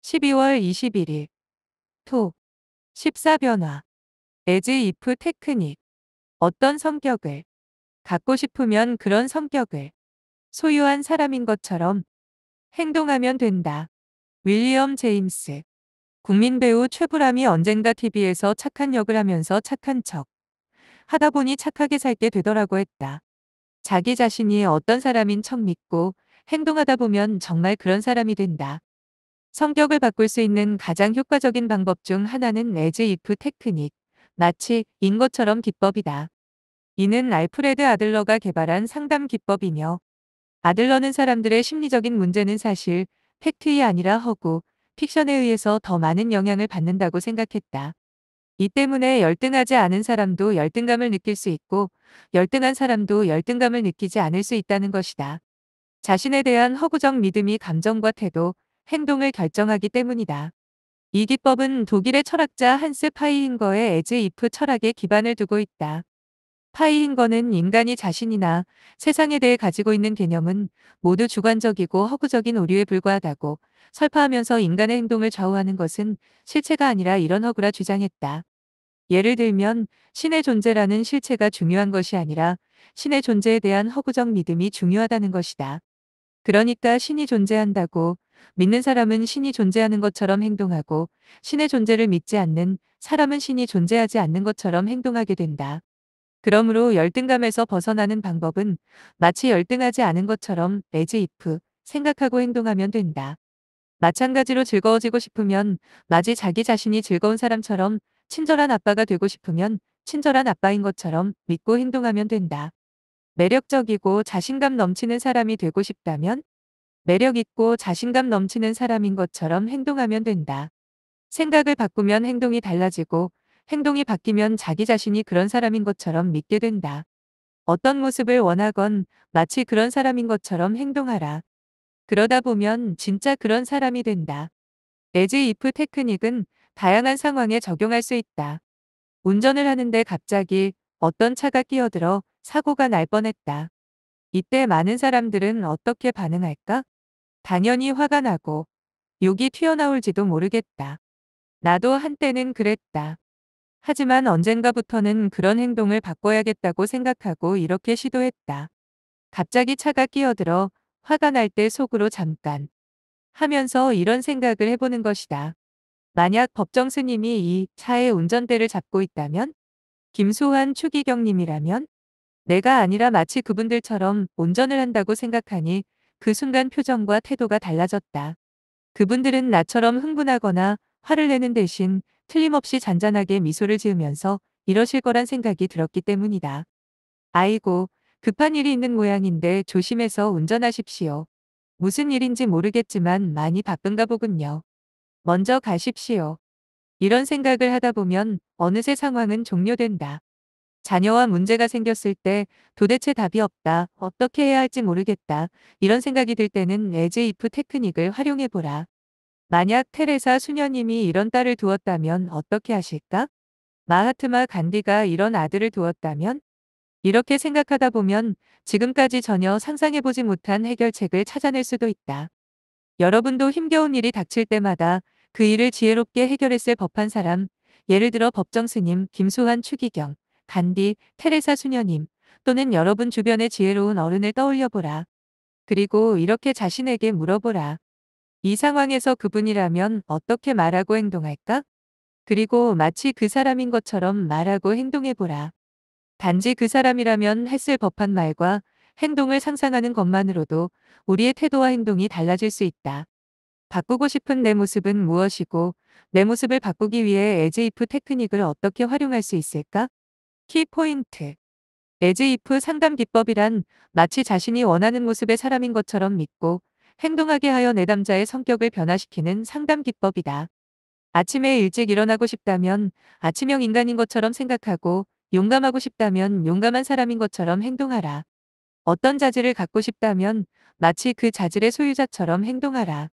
12월 21일 톡 14변화 as if 테크닉 어떤 성격을 갖고 싶으면 그런 성격을 소유한 사람인 것처럼 행동하면 된다. 윌리엄 제임스 국민 배우 최불암이 언젠가 TV에서 착한 역을 하면서 착한 척 하다 보니 착하게 살게 되더라고 했다. 자기 자신이 어떤 사람인 척 믿고 행동하다 보면 정말 그런 사람이 된다. 성격을 바꿀 수 있는 가장 효과적인 방법 중 하나는 as if 테크닉, 마치 인 것처럼 기법이다. 이는 알프레드 아들러가 개발한 상담 기법이며, 아들러는 사람들의 심리적인 문제는 사실 팩트이 아니라 허구, 픽션에 의해서 더 많은 영향을 받는다고 생각했다. 이 때문에 열등하지 않은 사람도 열등감을 느낄 수 있고, 열등한 사람도 열등감을 느끼지 않을 수 있다는 것이다. 자신에 대한 허구적 믿음이 감정과 태도, 행동을 결정하기 때문이다. 이 기법은 독일의 철학자 한스 파이힌거의 as if 철학에 기반을 두고 있다. 파이힌거는 인간이 자신이나 세상에 대해 가지고 있는 개념은 모두 주관적이고 허구적인 오류에 불과하다고 설파하면서 인간의 행동을 좌우하는 것은 실체가 아니라 이런 허구라 주장했다. 예를 들면 신의 존재라는 실체가 중요한 것이 아니라 신의 존재에 대한 허구적 믿음이 중요하다는 것이다. 그러니까 신이 존재한다고 믿는 사람은 신이 존재하는 것처럼 행동하고 신의 존재를 믿지 않는 사람은 신이 존재하지 않는 것처럼 행동하게 된다. 그러므로 열등감에서 벗어나는 방법은 마치 열등하지 않은 것처럼 as if 생각하고 행동하면 된다. 마찬가지로 즐거워지고 싶으면 마치 자기 자신이 즐거운 사람처럼, 친절한 아빠가 되고 싶으면 친절한 아빠인 것처럼 믿고 행동하면 된다. 매력적이고 자신감 넘치는 사람이 되고 싶다면 매력 있고 자신감 넘치는 사람인 것처럼 행동하면 된다. 생각을 바꾸면 행동이 달라지고 행동이 바뀌면 자기 자신이 그런 사람인 것처럼 믿게 된다. 어떤 모습을 원하건 마치 그런 사람인 것처럼 행동하라. 그러다 보면 진짜 그런 사람이 된다. as if 테크닉은 다양한 상황에 적용할 수 있다. 운전을 하는데 갑자기 어떤 차가 끼어들어 사고가 날 뻔했다. 이때 많은 사람들은 어떻게 반응할까? 당연히 화가 나고 욕이 튀어나올지도 모르겠다. 나도 한때는 그랬다. 하지만 언젠가부터는 그런 행동을 바꿔야겠다고 생각하고 이렇게 시도했다. 갑자기 차가 끼어들어 화가 날 때 속으로 잠깐 하면서 이런 생각을 해보는 것이다. 만약 법정 스님이 이 차의 운전대를 잡고 있다면? 김수환 추기경님이라면? 내가 아니라 마치 그분들처럼 운전을 한다고 생각하니 그 순간 표정과 태도가 달라졌다. 그분들은 나처럼 흥분하거나 화를 내는 대신 틀림없이 잔잔하게 미소를 지으면서 이러실 거란 생각이 들었기 때문이다. 아이고, 급한 일이 있는 모양인데 조심해서 운전하십시오. 무슨 일인지 모르겠지만 많이 바쁜가 보군요. 먼저 가십시오. 이런 생각을 하다 보면 어느새 상황은 종료된다. 자녀와 문제가 생겼을 때 도대체 답이 없다, 어떻게 해야 할지 모르겠다, 이런 생각이 들 때는 as if 테크닉을 활용해보라. 만약 테레사 수녀님이 이런 딸을 두었다면 어떻게 하실까? 마하트마 간디가 이런 아들을 두었다면? 이렇게 생각하다 보면 지금까지 전혀 상상해보지 못한 해결책을 찾아낼 수도 있다. 여러분도 힘겨운 일이 닥칠 때마다 그 일을 지혜롭게 해결했을 법한 사람, 예를 들어 법정 스님, 김수환 추기경, 간디, 테레사 수녀님, 또는 여러분 주변의 지혜로운 어른을 떠올려보라. 그리고 이렇게 자신에게 물어보라. 이 상황에서 그분이라면 어떻게 말하고 행동할까? 그리고 마치 그 사람인 것처럼 말하고 행동해보라. 단지 그 사람이라면 했을 법한 말과 행동을 상상하는 것만으로도 우리의 태도와 행동이 달라질 수 있다. 바꾸고 싶은 내 모습은 무엇이고 내 모습을 바꾸기 위해 as if 테크닉을 어떻게 활용할 수 있을까? 키포인트. as if 상담 기법이란 마치 자신이 원하는 모습의 사람인 것처럼 믿고 행동하게 하여 내담자의 성격을 변화시키는 상담 기법이다. 아침에 일찍 일어나고 싶다면 아침형 인간인 것처럼 생각하고, 용감하고 싶다면 용감한 사람인 것처럼 행동하라. 어떤 자질을 갖고 싶다면 마치 그 자질의 소유자처럼 행동하라.